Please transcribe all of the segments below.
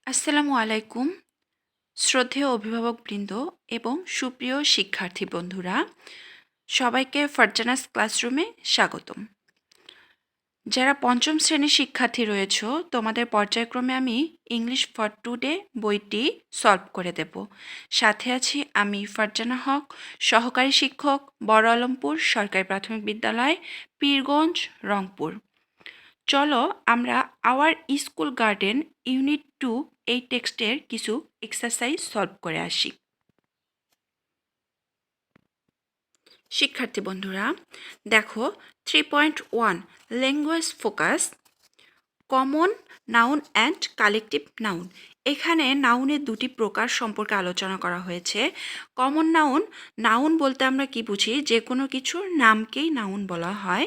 আসসালামু আলাইকুম শ্রদ্ধেয় অভিভাবকবৃন্দ এবং সুপ্রিয় শিক্ষার্থী বন্ধুরা সবাইকে ফারজানাস ক্লাসরুমে স্বাগতম। যারা পঞ্চম শ্রেণীর শিক্ষার্থী রয়েছ তোমাদের পর্যায়ক্রমে আমি ইংলিশ ফর টুডে বইটি সলভ করে দেব। সাথে আছি আমি ফারজানা হক, সহকারী শিক্ষক, বড় আলমপুর সরকারি প্রাথমিক বিদ্যালয়, পীরগঞ্জ, রংপুর। চলো আমরা আওয়ার স্কুল গার্ডেন ইউনিট 2 এই টেক্সটের কিছু এক্সারসাইজ সলভ করে আসি। শিক্ষার্থী বন্ধুরা দেখো 3.1 language focus, common noun and collective noun. এখানে নাউনের দুটি প্রকার সম্পর্কে আলোচনা করা হয়েছে। কমন নাউন, নাউন বলতে আমরা কি বুঝি, যে কোনো কিছুর নামকেই নাউন বলা হয়।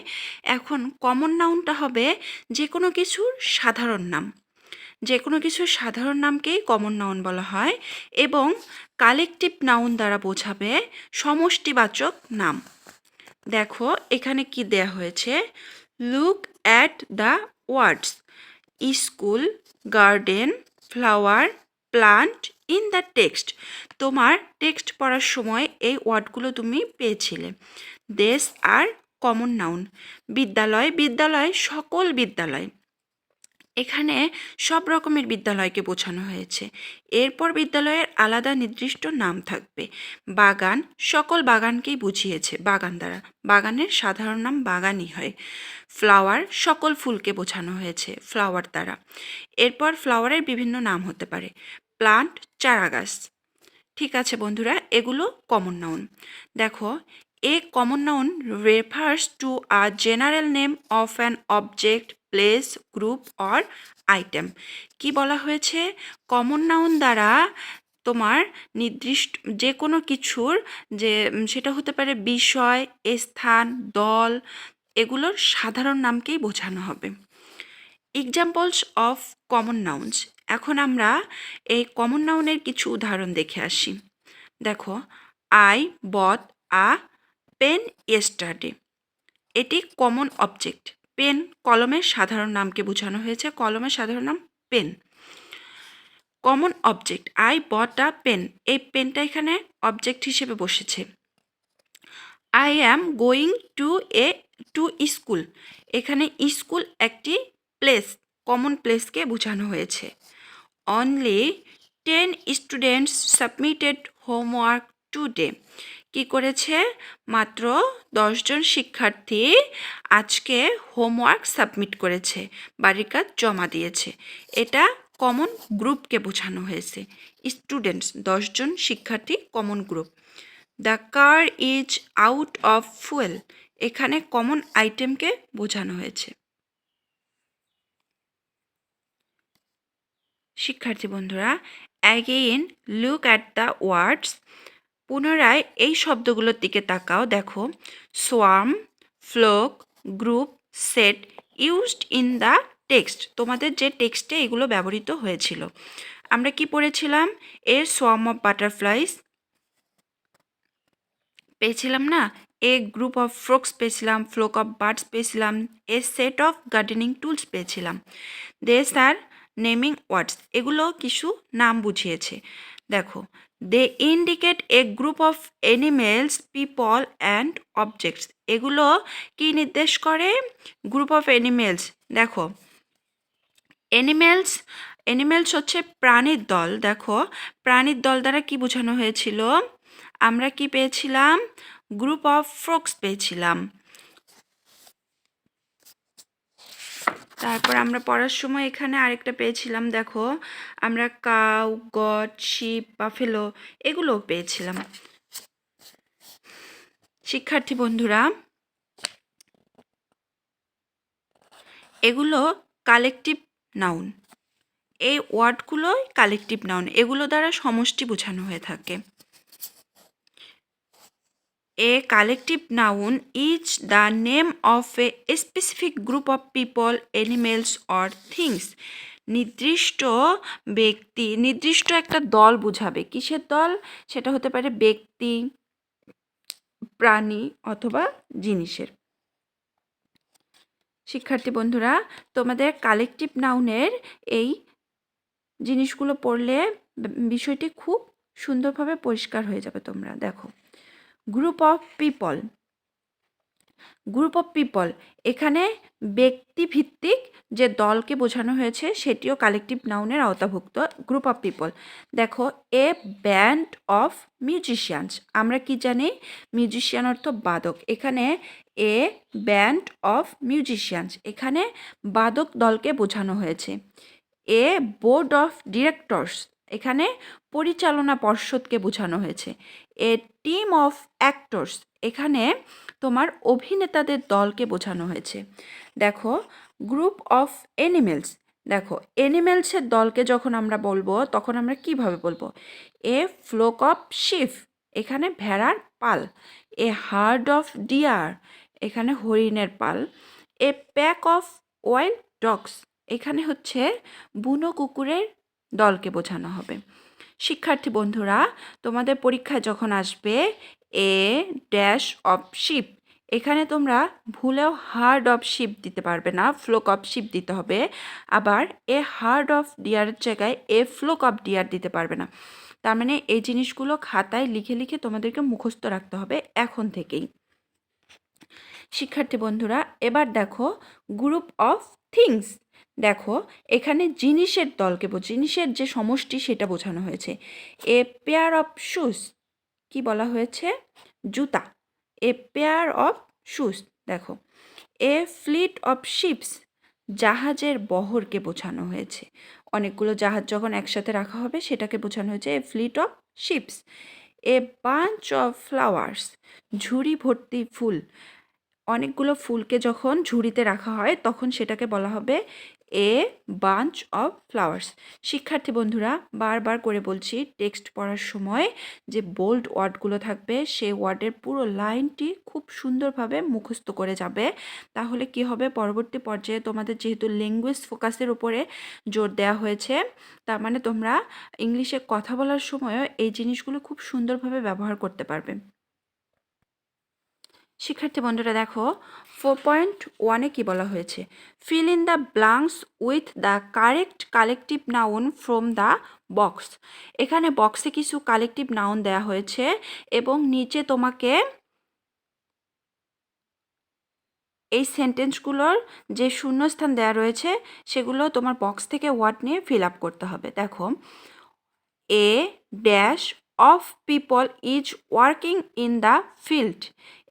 এখন কমন নাউনটা হবে যে কোনো কিছুর সাধারণ নাম, যে কোনো কিছুর সাধারণ নামকেই কমন নাউন বলা হয়। এবং কালেকটিভ নাউন দ্বারা বোঝাবে সমষ্টিবাচক নাম। দেখো এখানে কি দেয়া হয়েছে, look at the words school, garden, flower, plant in the text. তোমার টেক্সট পড়ার সময় এই ওয়ার্ডগুলো তুমি পেয়েছিলে। দেস আর কমন নাউন। বিদ্যালয়, বিদ্যালয় সকল বিদ্যালয়, এখানে সব রকমের বিদ্যালয়কে বোঝানো হয়েছে। এরপর বিদ্যালয়ের আলাদা নির্দিষ্ট নাম থাকবে। বাগান, সকল বাগানকেই বুঝিয়েছে বাগান দ্বারা, বাগানের সাধারণ নাম বাগানই হয়। ফ্লাওয়ার, সকল ফুলকে বোঝানো হয়েছে ফ্লাওয়ার দ্বারা। এরপর ফ্লাওয়ারের বিভিন্ন নাম হতে পারে। প্লান্ট, চারাগাছ। ঠিক আছে বন্ধুরা, এগুলো কমন নাউন। দেখো, a common noun refers to a general name of an object, place, group or item. কি বলা হয়েছে, কমন নাউন দ্বারা তোমার নির্দিষ্ট যে কোনো কিছুর, যে সেটা হতে পারে বিষয়, স্থান, দল, এগুলোর সাধারণ নামকেই বোঝানো হবে। Examples of common nouns. এখন আমরা এই কমন নাউনের কিছু উদাহরণ দেখে আসি। দেখো, I bought a pen yesterday. এটি কমন অবজেক্ট। পেন কলমের সাধারণ নামকে বোঝানো হয়েছে, কলমের সাধারণ নাম pen. Common object, I bought a pen, এই পেনটা এখানে অবজেক্ট হিসেবে বসেছে। I am going to school, এখানে স্কুল একটি প্লেস, কমন প্লেসকে বোঝানো হয়েছে। Only 10 students submitted homework today. কি করেছে, মাত্র 10 জন শিক্ষার্থী আজকে হোমওয়ার্ক সাবমিট করেছে, বাড়ির কাজ জমা দিয়েছে। এটা কমন গ্রুপকে বোঝানো হয়েছে। স্টুডেন্টস 10 জন শিক্ষার্থী, common group. The car is out of fuel, এখানে কমন আইটেমকে বোঝানো হয়েছে। শিক্ষার্থী বন্ধুরা again look at the words. পুনরায় এই শব্দগুলোর দিকে তাকাও। দেখো, swarm, flock, group, set used in the text. তোমাদের যে টেক্সটে এগুলো ব্যবহৃত হয়েছিল, আমরা কি পড়েছিলাম, এর সোয়ার্ম অফ বাটারফ্লাইস পেয়েছিলাম না, এ গ্রুপ অফ ফ্রক্স পেয়েছিলাম, ফ্লোক অফ বার্ডস পেয়েছিলাম, এ সেট অফ গার্ডেনিং টুলস পেয়েছিলাম। দেস আর নেমিং ওয়ার্ডস, এগুলো কিছু নাম বুঝিয়েছে। দেখো, they indicate a group of animals, people and objects, এগুলো কি নির্দেশ করে, গ্রুপ অফ অ্যানিমেলস। দেখো, অ্যানিমেলস, অ্যানিমেলস হচ্ছে প্রাণীর দল। দেখো, প্রাণীর দল দ্বারা কি বোঝানো হয়েছিল, আমরা কি পেয়েছিলাম, গ্রুপ অফ ফ্রক্স পেয়েছিলাম। তারপর আমরা পড়ার সময় এখানে আরেকটা পেয়েছিলাম, দেখো আমরা কাউ, গট, শিপ, বাফেলো এগুলোও পেয়েছিলাম। শিক্ষার্থী বন্ধুরা এগুলো কালেকটিভ নাউন, এই ওয়ার্ডগুলোই কালেকটিভ নাউন, এগুলো দ্বারা সমষ্টি বোঝানো হয়ে থাকে। A collective noun is the name of a specific group of people, animals or things. নির্দিষ্ট ব্যক্তি, নির্দিষ্ট একটা দল বোঝাবে। কিসের দল, সেটা হতে পারে ব্যক্তি, প্রাণী অথবা জিনিসের। শিক্ষার্থী বন্ধুরা তোমাদের কালেকটিভ নাউনের এই জিনিসগুলো পড়লে বিষয়টি খুব সুন্দরভাবে পরিষ্কার হয়ে যাবে। তোমরা দেখো, group of people. Group of people এখানে ব্যক্তিভিত্তিক যে দলকে বোঝানো হয়েছে সেটিও কালেকটিভ নাউনের আওতাভুক্ত। গ্রুপ অফ পিপল, দেখো এ ব্যান্ড অফ মিউজিশিয়ানস। আমরা কি জানি? মিউজিশিয়ান অর্থ বাদক। এখানে এ ব্যান্ড অফ মিউজিশিয়ানস, এখানে বাদক দলকে বোঝানো হয়েছে। এ বোর্ড অফ ডিরেক্টরস, এখানে পরিচালনা পর্ষদকে বোঝানো হয়েছে। এ টিম অফ অ্যাক্টরস, এখানে তোমার অভিনেতাদের দলকে বোঝানো হয়েছে। দেখো, গ্রুপ অফ অ্যানিমেলস। দেখো, অ্যানিমেলসের দলকে যখন আমরা বলবো তখন আমরা কিভাবে বলবো? এ ফ্লোক অফ শিপ, এখানে ভেড়ার পাল। এ হার্ড অফ ডিয়ার, এখানে হরিণের পাল। A pack of wild dogs, এখানে হচ্ছে বুনো কুকুরের দলকে বোঝানো হবে। শিক্ষার্থী বন্ধুরা, তোমাদের পরীক্ষায় যখন আসবে এ ড্যাশ অফ শিপ, এখানে তোমরা ভুলেও হার্ড অফ শিপ দিতে পারবে না, ফ্লোক অফ শিপ দিতে হবে। আবার এ হার্ড অফ ডিয়ারের জায়গায় এ ফ্লোক অফ ডিয়ার দিতে পারবে না। তার মানে এই জিনিসগুলো খাতায় লিখে লিখে তোমাদেরকে মুখস্থ রাখতে হবে এখন থেকেই। শিক্ষার্থী বন্ধুরা, এবার দেখো গ্রুপ অফ থিংস। দেখো, এখানে জিনিসের দলকে জিনিসের যে সমষ্টি সেটা বোঝানো হয়েছে। এ পেয়ার অফ শুজ, কি বলা হয়েছে? জুতা। A pair of shoes. দেখো, এ ফ্লিট অফ শিপস, জাহাজের বহরকে বোঝানো হয়েছে। অনেকগুলো জাহাজ যখন একসাথে রাখা হবে সেটাকে বোঝানো হয়েছে a fleet of ships. A bunch of flowers, ঝুড়ি ভর্তি ফুল। অনেকগুলো ফুলকে যখন ঝুড়িতে রাখা হয় তখন সেটাকে বলা হবে এ বাঞ্চ অফ ফ্লাওয়ার্স। শিক্ষার্থী বন্ধুরা, বারবার করে বলছি, টেক্সট পড়ার সময় যে বোল্ড ওয়ার্ডগুলো থাকবে সেই ওয়ার্ডের পুরো লাইনটি খুব সুন্দরভাবে মুখস্থ করে যাবে। তাহলে কি হবে, পরবর্তী পর্যায়ে তোমাদের যেহেতু ল্যাঙ্গুয়েজ ফোকাসের উপরে জোর দেওয়া হয়েছে, তার মানে তোমরা ইংলিশে কথা বলার সময়ও এই জিনিসগুলো খুব সুন্দরভাবে ব্যবহার করতে পারবে। শিক্ষার্থী বন্ধুরা দেখো, 4.1-এ কী বলা হয়েছে? Fill in the blanks with the correct collective noun from the box. এখানে বক্সে কিছু কালেকটিভ নাউন দেওয়া হয়েছে এবং নিচে তোমাকে এই সেন্টেন্সগুলোর যে শূন্যস্থান দেওয়া রয়েছে সেগুলো তোমার বক্স থেকে ওয়ার্ড নিয়ে ফিল আপ করতে হবে। দেখো, a dash of people is working in the field.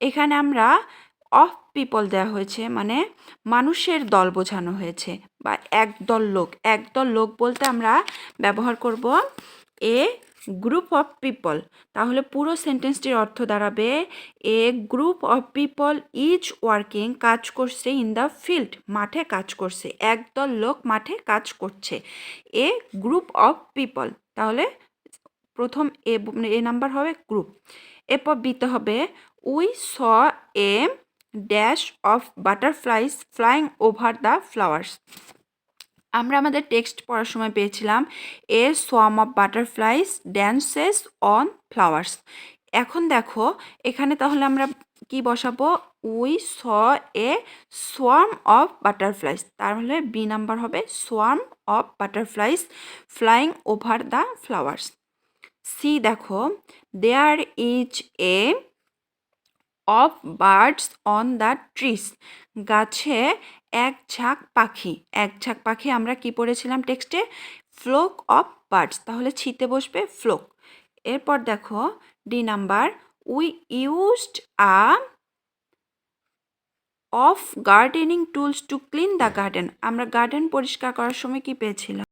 এখানে আমরা অফ পিপল দেওয়া হয়েছে, মানে মানুষের দল বোঝানো হয়েছে বা একদল লোক। একদল লোক বলতে আমরা ব্যবহার করব এ গ্রুপ অফ পিপল। তাহলে পুরো সেন্টেন্সটির অর্থ দাঁড়াবে a group of people is working, কাজ করছে, ইন দ্য ফিল্ড, মাঠে কাজ করছে। একদল লোক মাঠে কাজ করছে, এ গ্রুপ অফ পিপল। তাহলে প্রথম এ নাম্বার হবে গ্রুপ। এরপর বিতে হবে we saw a dash of butterflies flying over the flowers. আমরা আমাদের টেক্সট পড়ার সময় পেয়েছিলাম a swarm of butterflies dances on flowers. এখন দেখো এখানে তাহলে আমরা কি বসাবো? We saw a swarm of butterflies, তাহলে বি নাম্বার হবে swarm of butterflies flying over the flowers. C দেখো, there is a of birds on the trees. গাছে এক ঝাঁক পাখি। এক ঝাঁক পাখি আমরা কি পড়েছিলাম টেক্সটে? ফ্লোক অফ বার্ডস, তাহলে ছিতে বসবে ফ্লোক। এরপর দেখো D number, we used a of gardening tools to clean the garden. আমরা গার্ডেন পরিষ্কার করার সময় কি পেয়েছিলাম?